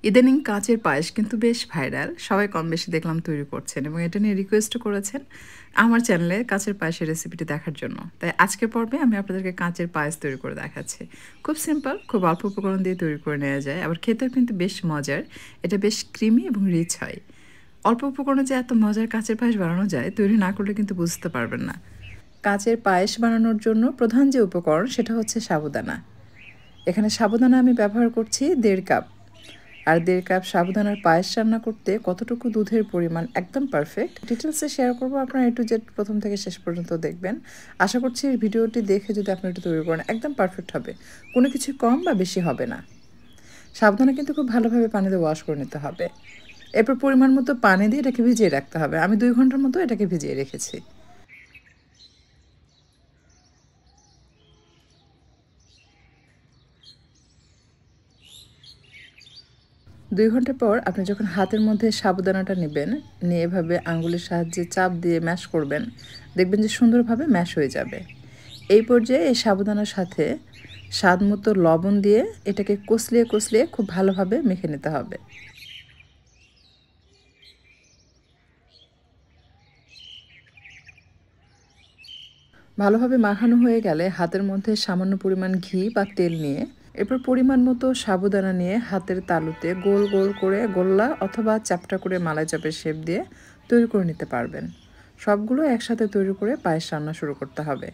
ইদানিং কাচের পায়েস কিন্তু বেশ ভাইরাল। সবাই কম-বেশি দেখলাম তৈরি করছেন এবং এটা নিয়ে রিকোয়েস্টও করেছেন আমার চ্যানেলে কাচের পায়েসের রেসিপিটি দেখার জন্য। তাই আজকের পর্বে আমি আপনাদেরকে কাঁচের পায়েস তৈরি করে দেখাচ্ছি। খুব সিম্পল, খুব অল্প উপকরণ দিয়ে তৈরি করে নেওয়া যায়। আবার খেতেও কিন্তু বেশ মজার। এটা বেশ ক্রিমি এবং রিচ হয়। অল্প উপকরণে যে এত মজার কাঁচের পায়েস বানানো যায়, তৈরি না করলে কিন্তু বুঝতে পারবেন না। কাঁচের পায়েস বানানোর জন্য প্রধান যে উপকরণ সেটা হচ্ছে সাবুদানা। এখানে সাবুদানা আমি ব্যবহার করছি 1.5 কাপ। আর 1.5 কাপ সাবুদানার পায়েস রান্না করতে কতটুকু দুধের পরিমাণ একদম পারফেক্ট ডিটেলসে শেয়ার করবো। আপনারা A to Z প্রথম থেকে শেষ পর্যন্ত দেখবেন। আশা করছি এই ভিডিওটি দেখে যদি আপনি এটা তৈরি করেন একদম পারফেক্ট হবে, কোনো কিছু কম বা বেশি হবে না। সাবুদানা কিন্তু খুব ভালোভাবে পানিতে ওয়াশ করে নিতে হবে। এরপর পরিমাণ মতো পানি দিয়ে এটাকে ভিজিয়ে রাখতে হবে। আমি 2 ঘন্টার মতো এটাকে ভিজিয়ে রেখেছি। 2 ঘন্টা পর আপনি যখন হাতের মধ্যে সাবুদানাটা নেবেন, নিয়ে এভাবে আঙ্গুলের সাহায্যে চাপ দিয়ে ম্যাশ করবেন, দেখবেন যে সুন্দরভাবে ম্যাশ হয়ে যাবে। এই পর্যায়ে এই সাবুদানার সাথে স্বাদমতো লবণ দিয়ে এটাকে কষলিয়ে কষলিয়ে খুব ভালোভাবে মেখে নিতে হবে। ভালোভাবে মাখানো হয়ে গেলে হাতের মধ্যে সামান্য পরিমাণ ঘি বা তেল নিয়ে এরপর পরিমাণ মতো সাবুদানা নিয়ে হাতের তালুতে গোল গোল করে গোল্লা অথবা চ্যাপ্টা করে মালাই চাপের শেপ দিয়ে তৈরি করে নিতে পারবেন। সবগুলো একসাথে তৈরি করে পায়েস রান্না শুরু করতে হবে।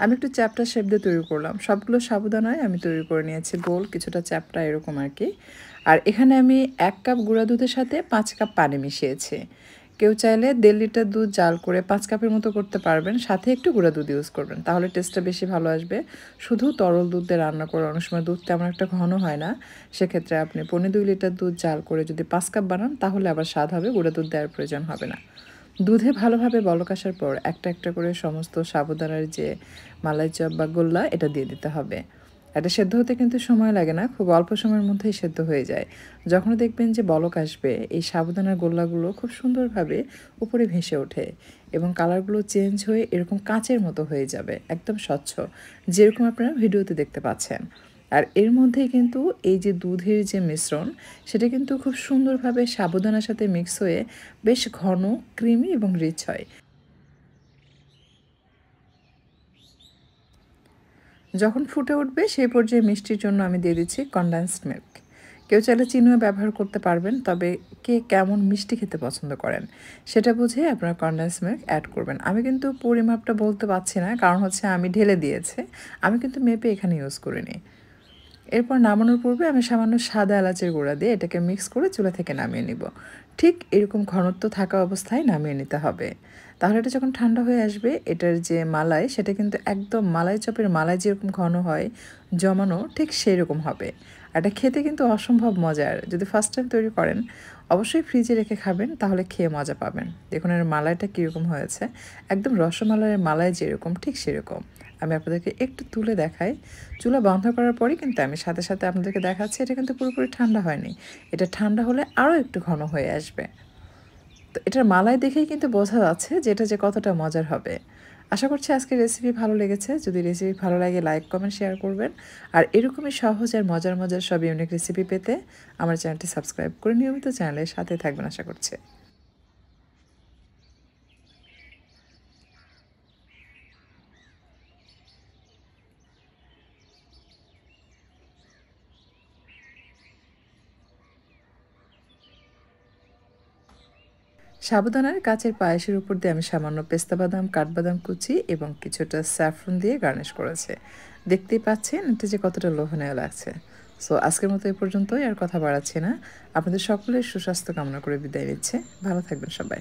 আমি একটু চ্যাপ্টা শেপ দিয়ে তৈরি করলাম। সবগুলো সাবুদানায় আমি তৈরি করে নিয়েছি গোল, কিছুটা চ্যাপ্টা এরকম আর কি। আর এখানে আমি 1 কাপ গুঁড়া দুধের সাথে 5 কাপ পানি মিশিয়েছি। কেউ চাইলে 1.5 লিটার দুধ জাল করে 5 কাপের মতো করতে পারবেন, সাথে একটু গুঁড়া দুধ ইউজ করবেন, তাহলে টেস্টটা বেশি ভালো আসবে। শুধু তরল দুধ দিয়ে রান্না করে অনেক সময় দুধ তেমন একটা ঘন হয় না। সেক্ষেত্রে আপনি 1.25 লিটার দুধ জাল করে যদি 5 কাপ বানান তাহলে আবার স্বাদ হবে, গুঁড়া দুধ দেওয়ার প্রয়োজন হবে না। দুধে ভালোভাবে বলক আসার পর একটা একটা করে সমস্ত সাবুদানার যে মালাই চপ বা গোল্লা এটা দিয়ে দিতে হবে। এটা সেদ্ধ হতে কিন্তু সময় লাগে না, খুব অল্প সময়ের মধ্যেই সেদ্ধ হয়ে যায়। যখন দেখবেন যে বলক আসবে, এই সাবুদানার গোল্লাগুলো খুব সুন্দরভাবে উপরে ভেসে ওঠে এবং কালারগুলো চেঞ্জ হয়ে এরকম কাঁচের মতো হয়ে যাবে, একদম স্বচ্ছ, যেরকম আপনারা ভিডিওতে দেখতে পাচ্ছেন। আর এর মধ্যে কিন্তু এই যে দুধের যে মিশ্রণ সেটা কিন্তু খুব সুন্দরভাবে সাবুদানার সাথে মিক্স হয়ে বেশ ঘন, ক্রিমি এবং রিচ হয়। যখন ফুটে উঠবে সেই পর্যায়ে মিষ্টির জন্য আমি দিয়ে দিচ্ছি কনডেন্সড মিল্ক। কেউ চাইলে চিনিও ব্যবহার করতে পারবেন, তবে কে কেমন মিষ্টি খেতে পছন্দ করেন সেটা বুঝে আপনারা কনডেন্সড মিল্ক অ্যাড করবেন। আমি কিন্তু পরিমাপটা বলতে পারছি না, কারণ হচ্ছে আমি ঢেলে দিয়েছি। আমি কিন্তু মেপে এখানে ইউজ করিনি। এরপর নামানোর পূর্বে আমি সামান্য সাদা এলাচের গুঁড়া দিয়ে এটাকে মিক্স করে চুলা থেকে নামিয়ে নিব। ঠিক এরকম ঘনত্ব থাকা অবস্থায় নামিয়ে নিতে হবে। তাহলে এটা যখন ঠান্ডা হয়ে আসবে, এটার যে মালাই সেটা কিন্তু একদম মালাই চপের মালাই যেরকম ঘন হয় জমানো, ঠিক সেই রকম হবে। আর এটা খেতে কিন্তু অসম্ভব মজার। যদি ফার্স্ট টাইম তৈরি করেন অবশ্যই ফ্রিজে রেখে খাবেন, তাহলে খেয়ে মজা পাবেন। দেখুন এর মালাইটা কীরকম হয়েছে, একদম রসমালাইয়ের মালাই যেরকম ঠিক সেরকম। আমি আপনাদেরকে একটু তুলে দেখাই। চুলা বন্ধ করার পরই কিন্তু আমি সাথে সাথে আপনাদেরকে দেখাচ্ছি, এটা কিন্তু পুরোপুরি ঠান্ডা হয়নি। এটা ঠান্ডা হলে আরও একটু ঘন হয়ে আসবে। তো এটার মালাই দেখেই কিন্তু বোঝা যাচ্ছে যে এটা যে কতটা মজার হবে। আশা করছি আজকের রেসিপি ভালো লেগেছে। যদি রেসিপি ভালো লাগে লাইক, কমেন্ট, শেয়ার করবেন। আর এরকমই সহজ আর মজার মজার সব ইউনিক রেসিপি পেতে আমার চ্যানেলটি সাবস্ক্রাইব করে নিয়মিত চ্যানেলের সাথে থাকবেন আশা করছি। সাবুদানার কাচের পায়েসের উপর দিয়ে আমি সামান্য পেস্তা বাদাম, কাঠবাদাম কুচি এবং কিছুটা স্যাফরন দিয়ে গার্নিশ করেছি। দেখতেই পাচ্ছেন এটা যে কতটা লোভনীয় লাগছে। সো আজকের মতো এই পর্যন্তই, আর কথা বাড়াচ্ছি না। আপনাদের সকলের সুস্বাস্থ্য কামনা করে বিদায় নিচ্ছে। ভালো থাকবেন সবাই।